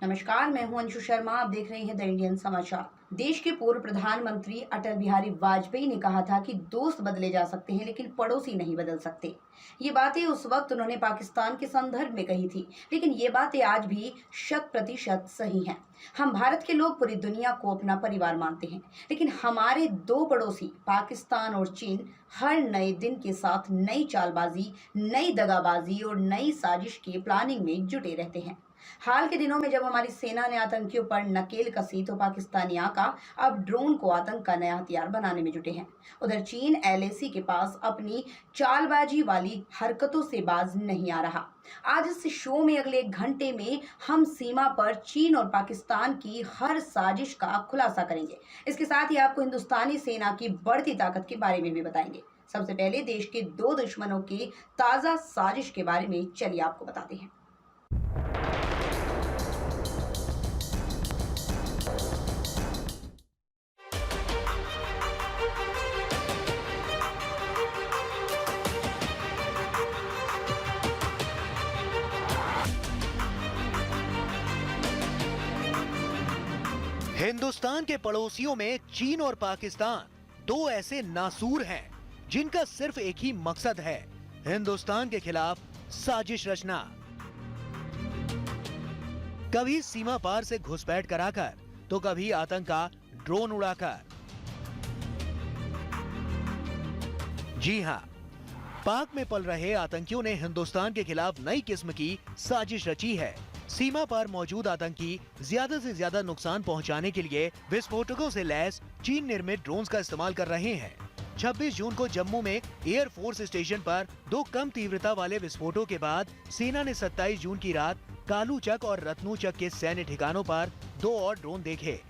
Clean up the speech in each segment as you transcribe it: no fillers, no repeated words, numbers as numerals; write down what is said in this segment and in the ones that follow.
नमस्कार, मैं हूं अंशु शर्मा। आप देख रहे हैं द इंडियन समाचार। देश के पूर्व प्रधानमंत्री अटल बिहारी वाजपेयी ने कहा था कि दोस्त बदले जा सकते हैं लेकिन पड़ोसी नहीं बदल सकते। ये बातें उस वक्त उन्होंने पाकिस्तान के संदर्भ में कही थी, लेकिन ये बातें आज भी शत प्रतिशत सही हैं। हम भारत के लोग पूरी दुनिया को अपना परिवार मानते हैं, लेकिन हमारे दो पड़ोसी पाकिस्तान और चीन हर नए दिन के साथ नई चालबाजी, नई दगाबाजी और नई साजिश की प्लानिंग में जुटे रहते हैं। हाल के दिनों में जब हमारी सेना ने आतंकियों पर नकेल कसी तो पाकिस्तानी आका अब ड्रोन को आतंक का नया हथियार बनाने में जुटे हैं। उधर चीन एलएसी के पास अपनी चालबाजी वाली हरकतों से बाज नहीं आ रहा। आज इस शो में अगले 1 घंटे में हम सीमा पर चीन और पाकिस्तान की हर साजिश का खुलासा करेंगे। इसके साथ ही आपको हिंदुस्तानी सेना की बढ़ती ताकत के बारे में भी बताएंगे। सबसे पहले देश के दो दुश्मनों की ताजा साजिश के बारे में चलिए आपको बताते हैं। हिंदुस्तान के पड़ोसियों में चीन और पाकिस्तान दो ऐसे नासूर हैं जिनका सिर्फ एक ही मकसद है, हिंदुस्तान के खिलाफ साजिश रचना। कभी सीमा पार से घुसपैठ कराकर तो कभी आतंक का ड्रोन उड़ाकर। जी हां, पाक में पल रहे आतंकियों ने हिंदुस्तान के खिलाफ नई किस्म की साजिश रची है। सीमा पार मौजूद आतंकी ज्यादा से ज्यादा नुकसान पहुंचाने के लिए विस्फोटकों से लैस चीन निर्मित ड्रोन्स का इस्तेमाल कर रहे हैं। 26 जून को जम्मू में एयर फोर्स स्टेशन पर दो कम तीव्रता वाले विस्फोटों के बाद सेना ने 27 जून की रात कालूचक और रत्नूचक के सैन्य ठिकानों पर दो और ड्रोन देखे।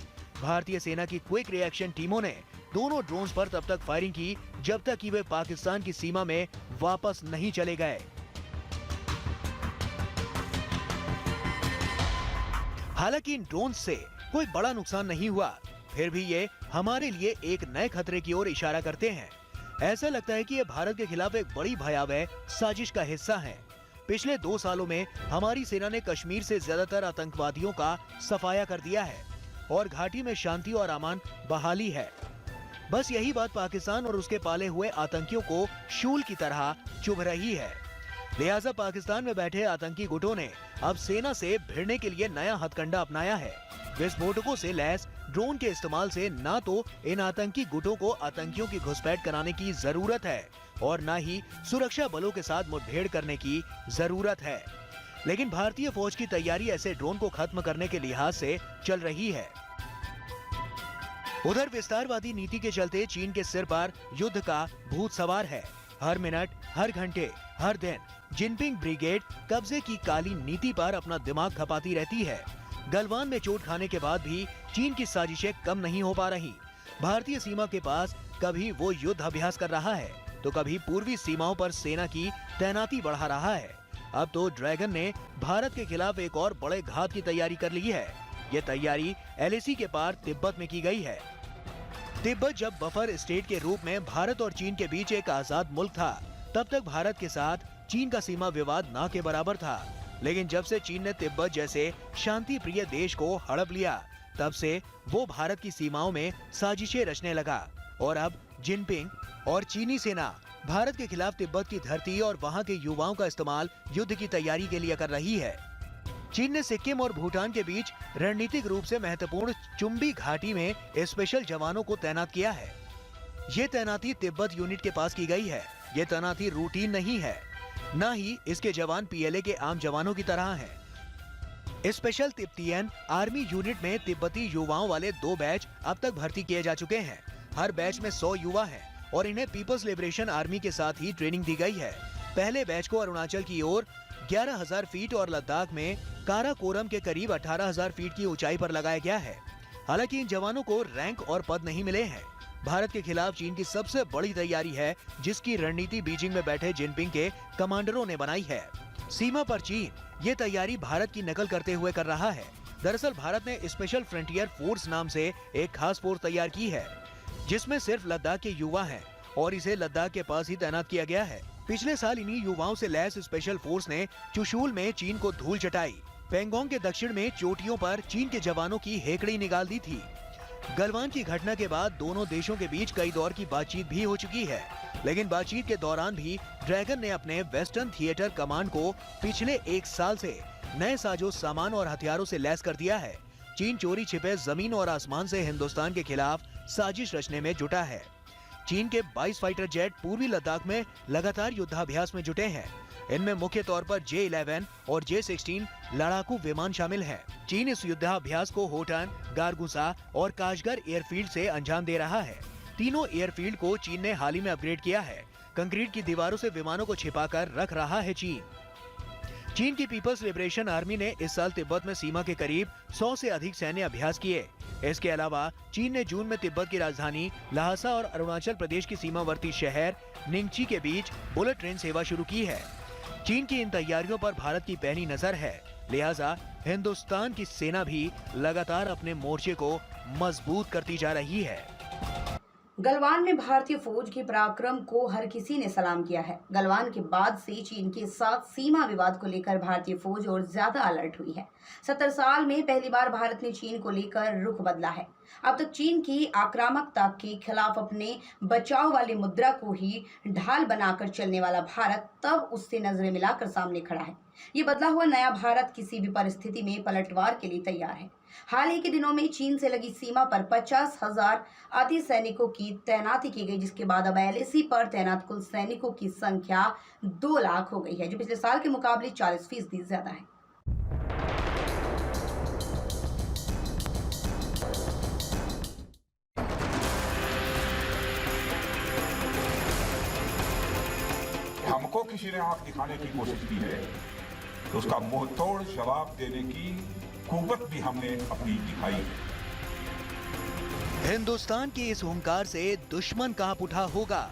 भारतीय सेना की क्विक रिएक्शन टीमों ने दोनों ड्रोन्स पर तब तक फायरिंग की जब तक कि वे पाकिस्तान की सीमा में वापस नहीं चले गए। हालांकि इन ड्रोन से कोई बड़ा नुकसान नहीं हुआ, फिर भी ये हमारे लिए एक नए खतरे की ओर इशारा करते हैं। ऐसा लगता है कि ये भारत के खिलाफ एक बड़ी भयावह साजिश का हिस्सा है। पिछले 2 सालों में हमारी सेना ने कश्मीर से ज्यादातर आतंकवादियों का सफाया कर दिया है और घाटी में शांति और अमान बहाली है। बस यही बात पाकिस्तान और उसके पाले हुए आतंकियों को शूल की तरह चुभ रही है। लिहाजा पाकिस्तान में बैठे आतंकी गुटों ने अब सेना से भिड़ने के लिए नया हथकंडा अपनाया है। विस्फोटकों से लैस ड्रोन के इस्तेमाल से न तो इन आतंकी गुटों को आतंकियों की घुसपैठ कराने की जरूरत है और न ही सुरक्षा बलों के साथ मुठभेड़ करने की जरूरत है। लेकिन भारतीय फौज की तैयारी ऐसे ड्रोन को खत्म करने के लिहाज से चल रही है। उधर विस्तारवादी नीति के चलते चीन के सिर पर युद्ध का भूत सवार है। हर मिनट, हर घंटे, हर दिन जिनपिंग ब्रिगेड कब्जे की काली नीति पर अपना दिमाग खपाती रहती है। गलवान में चोट खाने के बाद भी चीन की साजिशें कम नहीं हो पा रही। भारतीय सीमा के पास कभी वो युद्ध अभ्यास कर रहा है तो कभी पूर्वी सीमाओं पर सेना की तैनाती बढ़ा रहा है। अब तो ड्रैगन ने भारत के खिलाफ एक और बड़े घात की तैयारी कर ली है। ये तैयारी एलएसी के पार तिब्बत में की गई है। तिब्बत जब बफर स्टेट के रूप में भारत और चीन के बीच एक आजाद मुल्क था, तब तक भारत के साथ चीन का सीमा विवाद ना के बराबर था। लेकिन जब से चीन ने तिब्बत जैसे शांति प्रिय देश को हड़प लिया, तब से वो भारत की सीमाओं में साजिशें रचने लगा और अब जिनपिंग और चीनी सेना भारत के खिलाफ तिब्बत की धरती और वहां के युवाओं का इस्तेमाल युद्ध की तैयारी के लिए कर रही है। चीन ने सिक्किम और भूटान के बीच रणनीतिक रूप से महत्वपूर्ण चुम्बी घाटी में स्पेशल जवानों को तैनात किया है। ये तैनाती तिब्बत यूनिट के पास की गई है। ये तैनाती रूटीन नहीं है, न ही इसके जवान पीएलए के आम जवानों की तरह हैं। स्पेशल तिब्बतियन आर्मी यूनिट में तिब्बती युवाओं वाले 2 बैच अब तक भर्ती किए जा चुके हैं। हर बैच में 100 युवा हैं और इन्हें पीपल्स लिबरेशन आर्मी के साथ ही ट्रेनिंग दी गई है। पहले बैच को अरुणाचल की ओर 11,000 फीट और लद्दाख में काराकोरम के करीब 18,000 फीट की ऊंचाई पर लगाया गया है। हालांकि इन जवानों को रैंक और पद नहीं मिले हैं। भारत के खिलाफ चीन की सबसे बड़ी तैयारी है, जिसकी रणनीति बीजिंग में बैठे जिनपिंग के कमांडरों ने बनाई है। सीमा पर चीन ये तैयारी भारत की नकल करते हुए कर रहा है। दरअसल भारत ने स्पेशल फ्रंटियर फोर्स नाम से एक खास फोर्स तैयार की है, जिसमें सिर्फ लद्दाख के युवा हैं और इसे लद्दाख के पास ही तैनात किया गया है। पिछले साल इन्हीं युवाओं से लैस स्पेशल फोर्स ने चुशूल में चीन को धूल चटाई। पेंगोंग के दक्षिण में चोटियों पर चीन के जवानों की हेकड़ी निकाल दी थी। गलवान की घटना के बाद दोनों देशों के बीच कई दौर की बातचीत भी हो चुकी है, लेकिन बातचीत के दौरान भी ड्रैगन ने अपने वेस्टर्न थिएटर कमांड को पिछले 1 साल से नए साजो सामान और हथियारों से लैस कर दिया है। चीन चोरी छिपे जमीन और आसमान से हिंदुस्तान के खिलाफ साजिश रचने में जुटा है। चीन के 22 फाइटर जेट पूर्वी लद्दाख में लगातार युद्धाभ्यास में जुटे हैं। इनमें मुख्य तौर पर J-11 और J-16 लड़ाकू विमान शामिल हैं। चीन इस युद्धाभ्यास को होटन, गारगुसा और काशगर एयरफील्ड से अंजाम दे रहा है। तीनों एयरफील्ड को चीन ने हाल ही में अपग्रेड किया है। कंक्रीट की दीवारों से विमानों को छिपाकर रख रहा है चीन की पीपल्स लिबरेशन आर्मी ने इस साल तिब्बत में सीमा के करीब 100 से अधिक सैन्य अभ्यास किए। इसके अलावा चीन ने जून में तिब्बत की राजधानी लहासा और अरुणाचल प्रदेश की सीमावर्ती शहर निंगची के बीच बुलेट ट्रेन सेवा शुरू की है। चीन की इन तैयारियों पर भारत की पैनी नजर है, लिहाजा हिंदुस्तान की सेना भी लगातार अपने मोर्चे को मजबूत करती जा रही है। गलवान में भारतीय फौज के पराक्रम को हर किसी ने सलाम किया है। गलवान के बाद से चीन के साथ सीमा विवाद को लेकर भारतीय फौज और ज्यादा अलर्ट हुई है। 70 साल में पहली बार भारत ने चीन को लेकर रुख बदला है। अब तक चीन की आक्रामकता के खिलाफ अपने बचाव वाली मुद्रा को ही ढाल बनाकर चलने वाला भारत तब उससे नजरें मिलाकर सामने खड़ा है। ये बदला हुआ नया भारत किसी भी परिस्थिति में पलटवार के लिए तैयार है। हाल ही के दिनों में चीन से लगी सीमा पर 50,000 अति सैनिकों की तैनाती की गई, जिसके बाद अब LAC पर तैनात कुल सैनिकों की संख्या 2 लाख हो गई है, जो पिछले साल के मुकाबले 40% ज्यादा है। हमको किसी ने आंख दिखाने की कोशिश की है तो उसका मुंह तोड़ जवाब देने की कुव्वत भी हमने अपनी दिखाई है। हिंदुस्तान के इस हुंकार से दुश्मन कांप उठा होगा।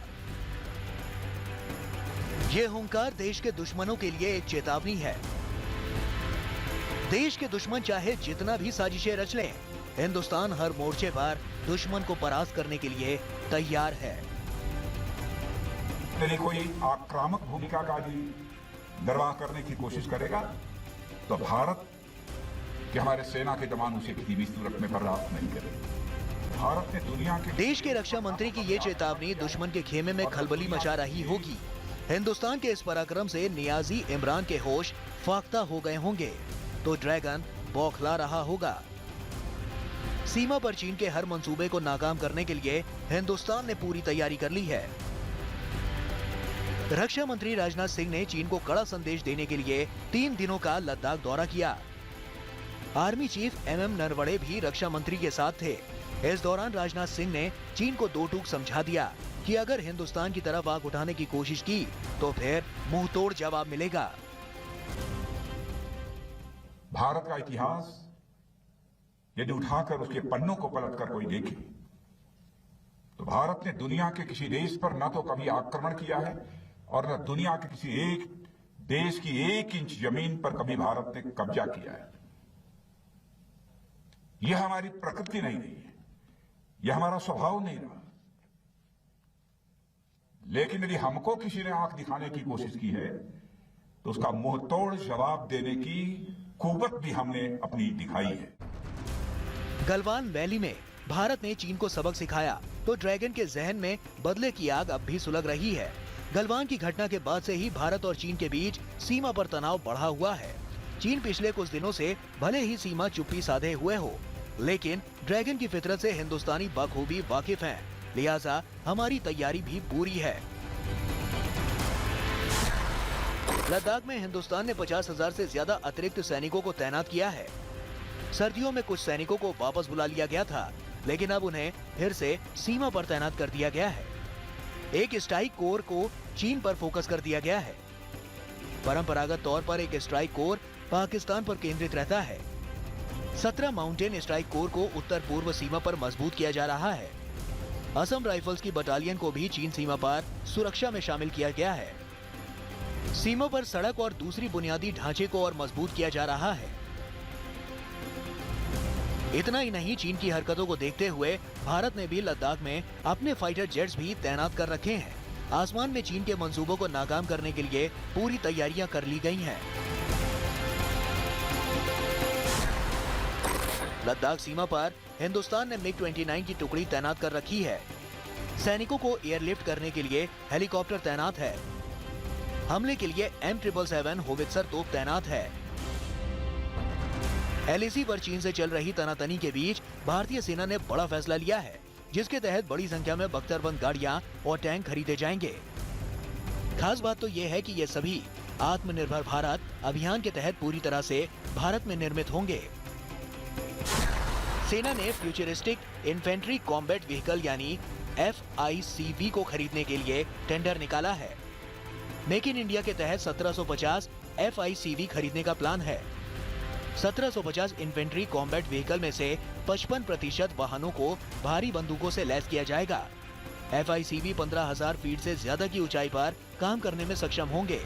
ये हुंकार देश के दुश्मनों के लिए एक चेतावनी है। देश के दुश्मन चाहे जितना भी साजिशें रच लें, हिंदुस्तान हर मोर्चे पर दुश्मन को परास्त करने के लिए तैयार है। यदि कोई आक्रामक भूमिका का भी निर्वाह करने की कोशिश करेगा तो भारत कि हमारे सेना के जवान उसे किसी भी सूरत में बर्दाश्त नहीं करेंगे। भारत ने दुनिया के देश के रक्षा मंत्री की ये चेतावनी दुश्मन के खेमे में खलबली मचा रही होगी। हिंदुस्तान के इस पराक्रम से नियाजी इमरान के होश फाख्ता हो गए होंगे तो ड्रैगन बौखला रहा होगा। सीमा पर चीन के हर मंसूबे को नाकाम करने के लिए हिंदुस्तान ने पूरी तैयारी कर ली है। रक्षा मंत्री राजनाथ सिंह ने चीन को कड़ा संदेश देने के लिए 3 दिनों का लद्दाख दौरा किया। आर्मी चीफ MM नरवणे भी रक्षा मंत्री के साथ थे। इस दौरान राजनाथ सिंह ने चीन को 2 टूक समझा दिया कि अगर हिंदुस्तान की तरफ आग उठाने की कोशिश की तो फिर मुंह तोड़ जवाब मिलेगा। भारत का इतिहास यदि उठाकर उसके पन्नों को पलटकर कोई देखे तो भारत ने दुनिया के किसी देश पर न तो कभी आक्रमण किया है और न दुनिया के किसी एक देश की 1 इंच जमीन पर कभी भारत ने कब्जा किया है। यह हमारी प्रकृति नहीं रही है, यह हमारा स्वभाव नहीं रहा। लेकिन यदि हमको किसी ने आंख दिखाने की कोशिश की है तो उसका मुंह तोड़ जवाब देने की कुव्वत भी हमने अपनी दिखाई है। गलवान वैली में भारत ने चीन को सबक सिखाया तो ड्रैगन के जहन में बदले की आग अब भी सुलग रही है। गलवान की घटना के बाद से ही भारत और चीन के बीच सीमा पर तनाव बढ़ा हुआ है। चीन पिछले कुछ दिनों से भले ही सीमा चुप्पी साधे हुए हो, लेकिन ड्रैगन की फितरत से हिंदुस्तानी बखूबी वाकिफ हैं, लिहाजा हमारी तैयारी भी पूरी है। लद्दाख में हिंदुस्तान ने 50,000 से ज्यादा अतिरिक्त सैनिकों को तैनात किया है। सर्दियों में कुछ सैनिकों को वापस बुला लिया गया था, लेकिन अब उन्हें फिर से सीमा पर तैनात कर दिया गया है। एक स्ट्राइक कोर को चीन पर फोकस कर दिया गया है। परंपरागत तौर पर एक स्ट्राइक कोर पाकिस्तान पर केंद्रित रहता है। 17 माउंटेन स्ट्राइक कोर को उत्तर पूर्व सीमा पर मजबूत किया जा रहा है। असम राइफल्स की बटालियन को भी चीन सीमा पर सुरक्षा में शामिल किया गया है। सीमा पर सड़क और दूसरी बुनियादी ढांचे को और मजबूत किया जा रहा है। इतना ही नहीं, चीन की हरकतों को देखते हुए भारत ने भी लद्दाख में अपने फाइटर जेट्स भी तैनात कर रखे हैं। आसमान में चीन के मंसूबों को नाकाम करने के लिए पूरी तैयारियां कर ली गई हैं। लद्दाख सीमा पर हिंदुस्तान ने MiG-29 की टुकड़ी तैनात कर रखी है। सैनिकों को एयरलिफ्ट करने के लिए हेलीकॉप्टर तैनात है। हमले के लिए M777 होवित्जर तोप तैनात है। LAC पर चीन से चल रही तनातनी के बीच भारतीय सेना ने बड़ा फैसला लिया है, जिसके तहत बड़ी संख्या में बख्तरबंद गाड़ियां और टैंक खरीदे जाएंगे। खास बात तो ये है कि ये सभी आत्मनिर्भर भारत अभियान के तहत पूरी तरह से भारत में निर्मित होंगे। सेना ने फ्यूचरिस्टिक इन्फेंट्री कॉम्बैट व्हीकल यानी FICV को खरीदने के लिए टेंडर निकाला है। मेक इन इंडिया के तहत 1750 FICV खरीदने का प्लान है। 1750 इन्फेंट्री कॉम्बैट व्हीकल में से 55% वाहनों को भारी बंदूकों से लैस किया जाएगा। FICV 15,000 फीट से ज्यादा की ऊंचाई पर काम करने में सक्षम होंगे।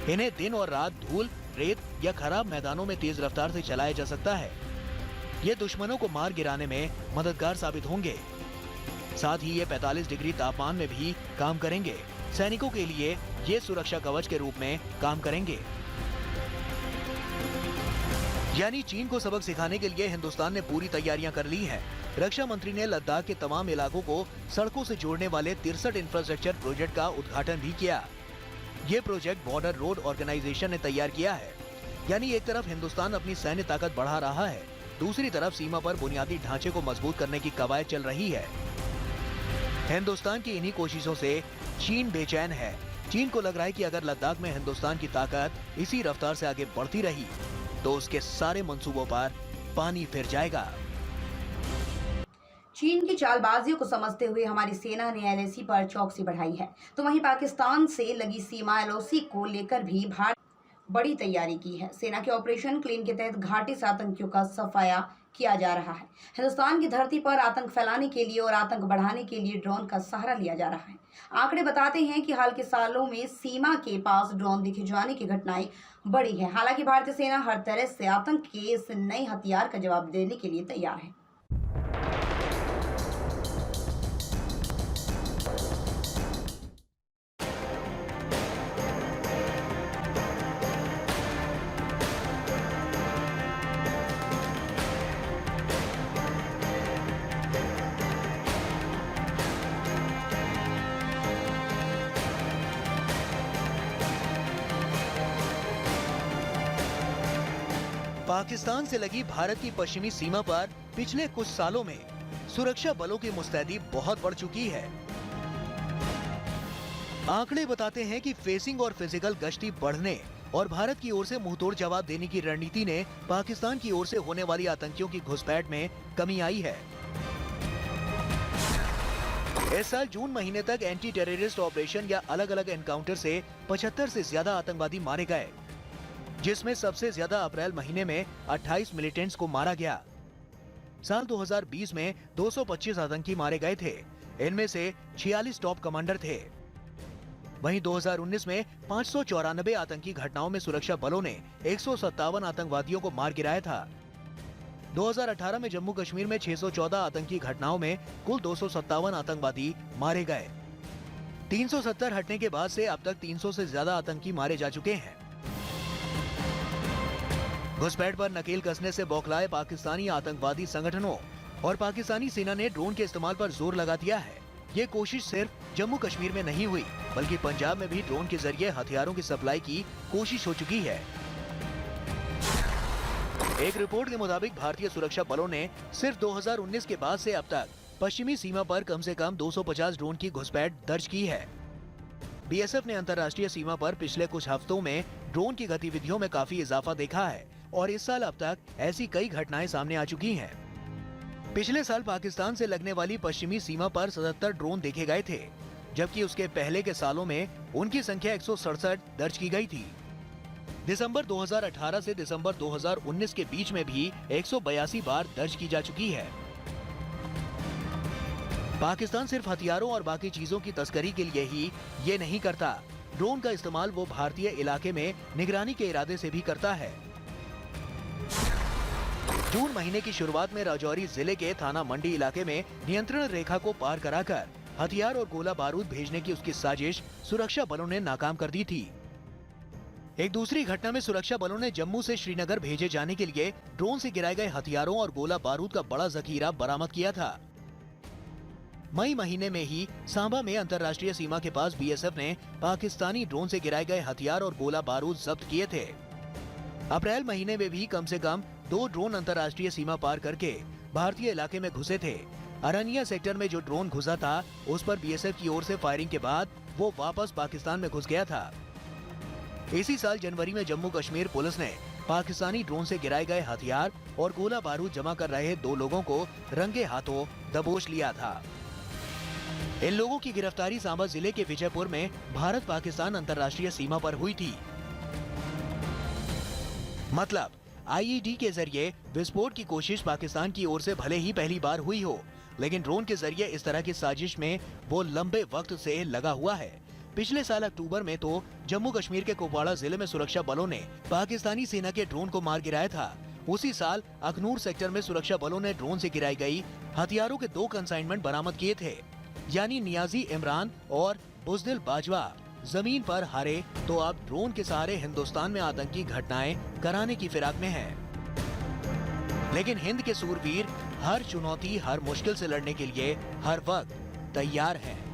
इन्हें दिन और रात धूल, रेत या खराब मैदानों में तेज रफ्तार से चलाया जा सकता है। ये दुश्मनों को मार गिराने में मददगार साबित होंगे। साथ ही ये 45 डिग्री तापमान में भी काम करेंगे। सैनिकों के लिए ये सुरक्षा कवच के रूप में काम करेंगे। यानी चीन को सबक सिखाने के लिए हिंदुस्तान ने पूरी तैयारियां कर ली हैं। रक्षा मंत्री ने लद्दाख के तमाम इलाकों को सड़कों से जोड़ने वाले 63 इंफ्रास्ट्रक्चर प्रोजेक्ट का उद्घाटन भी किया। ये प्रोजेक्ट बॉर्डर रोड ऑर्गेनाइजेशन ने तैयार किया है। यानी एक तरफ हिंदुस्तान अपनी सैन्य ताकत बढ़ा रहा है, दूसरी तरफ सीमा पर बुनियादी ढांचे को मजबूत करने की कवायद चल रही है। हिंदुस्तान की इन्हीं कोशिशों से चीन बेचैन है। चीन को लग रहा है कि अगर लद्दाख में हिंदुस्तान की ताकत इसी रफ्तार से आगे बढ़ती रही तो उसके सारे मंसूबों पर पानी फिर जाएगा। चीन की चालबाजियों को समझते हुए हमारी सेना ने LAC पर चौकसी बढ़ाई है, तो वहीं पाकिस्तान से लगी सीमा LOC को लेकर भी भारत बड़ी तैयारी की है। सेना के ऑपरेशन क्लीन के तहत घाटी से आतंकियों का सफाया किया जा रहा है। हिंदुस्तान की धरती पर आतंक फैलाने के लिए और आतंक बढ़ाने के लिए ड्रोन का सहारा लिया जा रहा है। आंकड़े बताते हैं कि हाल के सालों में सीमा के पास ड्रोन दिखे जाने की घटनाएं बढ़ी है। हालांकि भारतीय सेना हर तरह से आतंक के इस नए हथियार का जवाब देने के लिए तैयार है। पाकिस्तान से लगी भारत की पश्चिमी सीमा पर पिछले कुछ सालों में सुरक्षा बलों की मुस्तैदी बहुत बढ़ चुकी है। आंकड़े बताते हैं कि फेसिंग और फिजिकल गश्ती बढ़ने और भारत की ओर से मुंहतोड़ जवाब देने की रणनीति ने पाकिस्तान की ओर से होने वाली आतंकियों की घुसपैठ में कमी आई है। इस साल जून महीने तक एंटी टेररिस्ट ऑपरेशन या अलग अलग एनकाउंटर से 75 से ज्यादा आतंकवादी मारे गए, जिसमें सबसे ज्यादा अप्रैल महीने में 28 मिलिटेंट्स को मारा गया। साल 2020 में 225 आतंकी मारे गए थे, इनमें से 46 टॉप कमांडर थे। वहीं 2019 में 594 आतंकी घटनाओं में सुरक्षा बलों ने 157 आतंकवादियों को मार गिराया था। 2018 में जम्मू कश्मीर में 614 आतंकी घटनाओं में कुल 257 आतंकवादी मारे गए। 370 हटने के बाद से अब तक 300 से ज्यादा आतंकी मारे जा चुके हैं। घुसपैठ पर नकेल कसने से बौखलाए पाकिस्तानी आतंकवादी संगठनों और पाकिस्तानी सेना ने ड्रोन के इस्तेमाल पर जोर लगा दिया है। ये कोशिश सिर्फ जम्मू कश्मीर में नहीं हुई, बल्कि पंजाब में भी ड्रोन के जरिए हथियारों की सप्लाई की कोशिश हो चुकी है। एक रिपोर्ट के मुताबिक भारतीय सुरक्षा बलों ने सिर्फ 2019 के बाद से अब तक पश्चिमी सीमा पर कम से कम 250 ड्रोन की घुसपैठ दर्ज की है। BSF ने अंतर्राष्ट्रीय सीमा पर पिछले कुछ हफ्तों में ड्रोन की गतिविधियों में काफी इजाफा देखा है और इस साल अब तक ऐसी कई घटनाएं सामने आ चुकी हैं। पिछले साल पाकिस्तान से लगने वाली पश्चिमी सीमा पर 77 ड्रोन देखे गए थे, जबकि उसके पहले के सालों में उनकी संख्या 167 दर्ज की गई थी। दिसंबर 2018 से दिसंबर 2019 के बीच में भी 182 बार दर्ज की जा चुकी है। पाकिस्तान सिर्फ हथियारों और बाकी चीजों की तस्करी के लिए ही ये नहीं करता, ड्रोन का इस्तेमाल वो भारतीय इलाके में निगरानी के इरादे से भी करता है। जून महीने की शुरुआत में राजौरी जिले के थाना मंडी इलाके में नियंत्रण रेखा को पार कराकर हथियार और गोला बारूद भेजने की उसकी साजिश सुरक्षा बलों ने नाकाम कर दी थी। एक दूसरी घटना में सुरक्षा बलों ने जम्मू से श्रीनगर भेजे जाने के लिए ड्रोन से गिराए गए हथियारों और गोला बारूद का बड़ा जखीरा बरामद किया था। मई महीने में ही सांबा में अंतर्राष्ट्रीय सीमा के पास बीएसएफ ने पाकिस्तानी ड्रोन से गिराए गए हथियार और गोला बारूद जब्त किए थे। अप्रैल महीने में भी कम से कम 2 ड्रोन अंतर्राष्ट्रीय सीमा पार करके भारतीय इलाके में घुसे थे। अरनिया सेक्टर में जो ड्रोन घुसा था उस पर बीएसएफ की ओर से फायरिंग के बाद वो वापस पाकिस्तान में घुस गया था। इसी साल जनवरी में जम्मू कश्मीर पुलिस ने पाकिस्तानी ड्रोन से गिराए गए हथियार और गोला बारूद जमा कर रहे 2 लोगों को रंगे हाथों दबोच लिया था। इन लोगों की गिरफ्तारी सांबा जिले के विजयपुर में भारत पाकिस्तान अंतर्राष्ट्रीय सीमा पर हुई थी। मतलब आईईडी के जरिए विस्फोट की कोशिश पाकिस्तान की ओर से भले ही पहली बार हुई हो, लेकिन ड्रोन के जरिए इस तरह की साजिश में वो लंबे वक्त से लगा हुआ है। पिछले साल अक्टूबर में तो जम्मू कश्मीर के कुपवाड़ा जिले में सुरक्षा बलों ने पाकिस्तानी सेना के ड्रोन को मार गिराया था। उसी साल अखनूर सेक्टर में सुरक्षा बलों ने ड्रोन से गिराई गई हथियारों के 2 कंसाइनमेंट बरामद किए थे, यानी नियाजी इमरान और बुजदिल बाजवा जमीन पर हारे तो अब ड्रोन के सहारे हिंदुस्तान में आतंकी घटनाएं कराने की फिराक में हैं। लेकिन हिंद के सूरवीर हर चुनौती, हर मुश्किल से लड़ने के लिए हर वक्त तैयार हैं।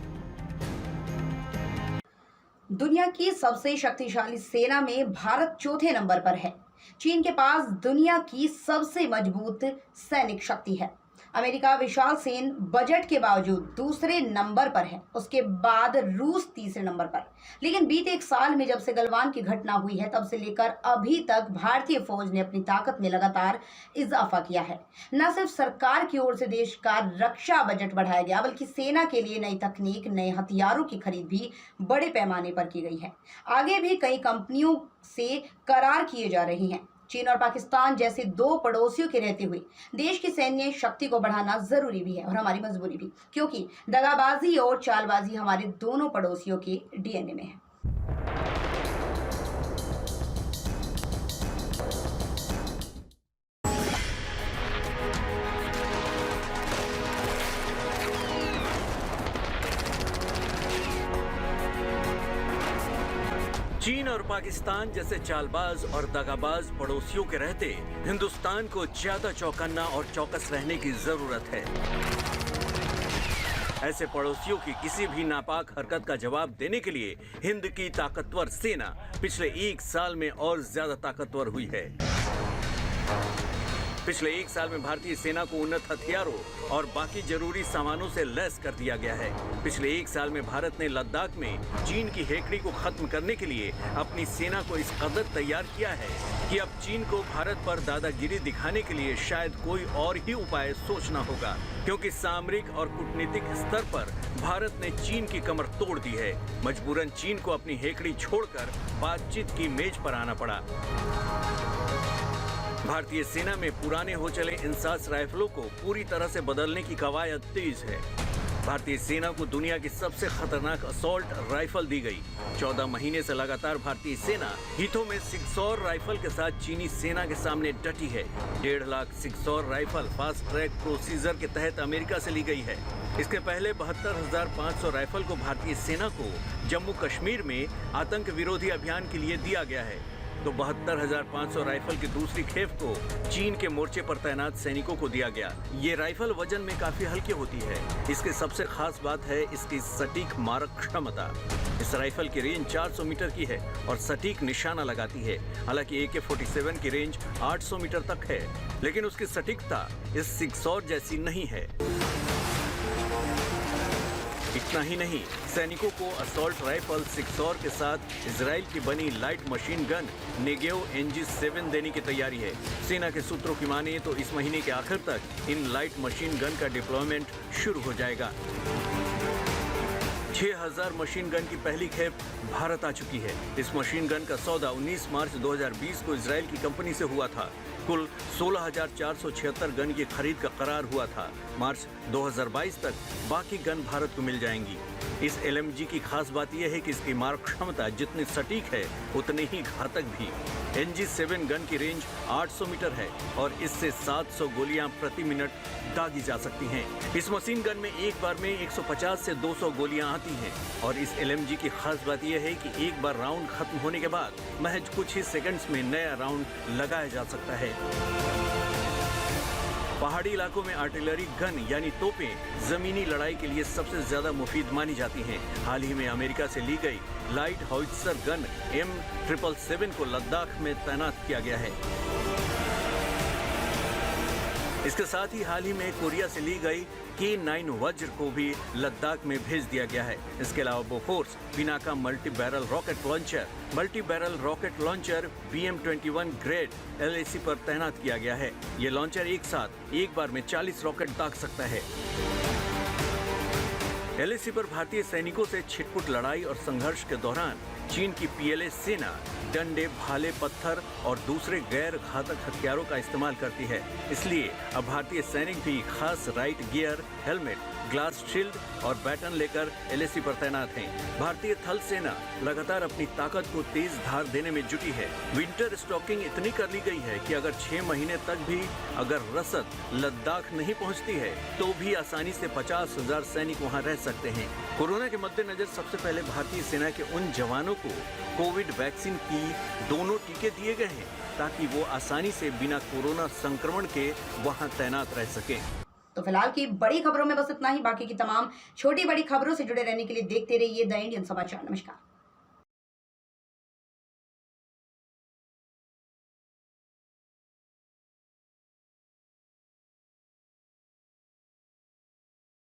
दुनिया की सबसे शक्तिशाली सेना में भारत चौथे नंबर पर है। चीन के पास दुनिया की सबसे मजबूत सैनिक शक्ति है। अमेरिका विशाल सैन्य बजट के बावजूद दूसरे नंबर पर है, उसके बाद रूस तीसरे नंबर पर। लेकिन बीते 1 साल में जब से गलवान की घटना हुई है तब से लेकर अभी तक भारतीय फौज ने अपनी ताकत में लगातार इजाफा किया है। न सिर्फ सरकार की ओर से देश का रक्षा बजट बढ़ाया गया, बल्कि सेना के लिए नई तकनीक, नए हथियारों की खरीद भी बड़े पैमाने पर की गई है। आगे भी कई कंपनियों से करार किए जा रहे हैं। चीन और पाकिस्तान जैसे 2 पड़ोसियों के रहते हुए देश की सैन्य शक्ति को बढ़ाना जरूरी भी है और हमारी मजबूरी भी, क्योंकि दगाबाजी और चालबाजी हमारे दोनों पड़ोसियों के डीएनए में है। चीन और पाकिस्तान जैसे चालबाज और दगाबाज पड़ोसियों के रहते हिंदुस्तान को ज्यादा चौकन्ना और चौकस रहने की जरूरत है। ऐसे पड़ोसियों की किसी भी नापाक हरकत का जवाब देने के लिए हिंद की ताकतवर सेना पिछले 1 साल में और ज्यादा ताकतवर हुई है। पिछले 1 साल में भारतीय सेना को उन्नत हथियारों और बाकी जरूरी सामानों से लैस कर दिया गया है। पिछले 1 साल में भारत ने लद्दाख में चीन की हेकड़ी को खत्म करने के लिए अपनी सेना को इस कदर तैयार किया है कि अब चीन को भारत पर दादागिरी दिखाने के लिए शायद कोई और ही उपाय सोचना होगा, क्योंकि सामरिक और कूटनीतिक स्तर पर भारत ने चीन की कमर तोड़ दी है। मजबूरन चीन को अपनी हेकड़ी छोड़कर बातचीत की मेज पर आना पड़ा। भारतीय सेना में पुराने हो चले इंसास राइफलों को पूरी तरह से बदलने की कवायद तेज है। भारतीय सेना को दुनिया की सबसे खतरनाक असॉल्ट राइफल दी गई। 14 महीने से लगातार भारतीय सेना हितों में सिक्सौर राइफल के साथ चीनी सेना के सामने डटी है। 1.5 lakh Sig Sauer rifle fast track procedure के तहत अमेरिका से ली गई है। इसके पहले 72,500 राइफल को भारतीय सेना को जम्मू कश्मीर में आतंक विरोधी अभियान के लिए दिया गया है, तो 72,500 राइफल की दूसरी खेप को चीन के मोर्चे पर तैनात सैनिकों को दिया गया। ये राइफल वजन में काफी हल्की होती है। इसकी सबसे खास बात है इसकी सटीक मारक क्षमता। इस राइफल की रेंज 400 मीटर की है और सटीक निशाना लगाती है। हालांकि AK-47 की रेंज 800 मीटर तक है, लेकिन उसकी सटीकता इस सिक्सौर जैसी नहीं है। इतना ही नहीं, सैनिकों को असॉल्ट राइफल सिक्सौर के साथ इजराइल की बनी light machine gun Negev NG-7 देने की तैयारी है। सेना के सूत्रों की माने तो इस महीने के आखिर तक इन लाइट मशीन गन का डिप्लॉयमेंट शुरू हो जाएगा। 6000 मशीन गन की पहली खेप भारत आ चुकी है। इस मशीन गन का सौदा 19 मार्च 2020 को इजराइल की कंपनी से हुआ था। कुल 16,476 गन की खरीद का करार हुआ था। मार्च 2022 तक बाकी गन भारत को मिल जाएंगी। इस LMG की खास बात यह है कि इसकी मारक क्षमता जितनी सटीक है उतनी ही घातक भी। NG7 गन की रेंज 800 मीटर है और इससे 700 गोलियां प्रति मिनट दागी जा सकती हैं। इस मशीन गन में एक बार में 150 से 200 गोलियां आती हैं और इस LMG की खास बात यह है कि एक बार राउंड खत्म होने के बाद महज कुछ ही सेकंड्स में नया राउंड लगाया जा सकता है। पहाड़ी इलाकों में आर्टिलरी गन यानी तोपें जमीनी लड़ाई के लिए सबसे ज्यादा मुफीद मानी जाती हैं। हाल ही में अमेरिका से ली गई लाइट हॉवित्जर गन M777 को लद्दाख में तैनात किया गया है। इसके साथ ही हाल ही में कोरिया से ली गई K9 वज्र को भी लद्दाख में भेज दिया गया है। इसके अलावा Bofors Pinaka multi barrel rocket launcher BM-21 grade LAC पर तैनात किया गया है। ये लॉन्चर एक साथ एक बार में 40 रॉकेट दाग सकता है। LAC पर भारतीय सैनिकों से छिटपुट लड़ाई और संघर्ष के दौरान चीन की PLA सेना डंडे, भाले, पत्थर और दूसरे गैर घातक हथियारों का इस्तेमाल करती है। इसलिए अब भारतीय सैनिक भी खास right gear, helmet, glass shield और बैटन लेकर LAC पर तैनात हैं। भारतीय थल सेना लगातार अपनी ताकत को तेज धार देने में जुटी है। विंटर स्टॉकिंग इतनी कर ली गई है कि अगर 6 महीने तक भी अगर रसद लद्दाख नहीं पहुंचती है तो भी आसानी से 50,000 सैनिक वहां रह सकते हैं। कोरोना के मद्देनजर सबसे पहले भारतीय सेना के उन जवानों को कोविड वैक्सीन की दोनों टीके दिए गए हैं ताकि वो आसानी से बिना कोरोना संक्रमण के वहां तैनात रह सकें। तो फिलहाल की बड़ी खबरों में बस इतना ही। बाकी की तमाम छोटी बड़ी खबरों से जुड़े रहने के लिए देखते रहिए द इंडियन समाचार। नमस्कार।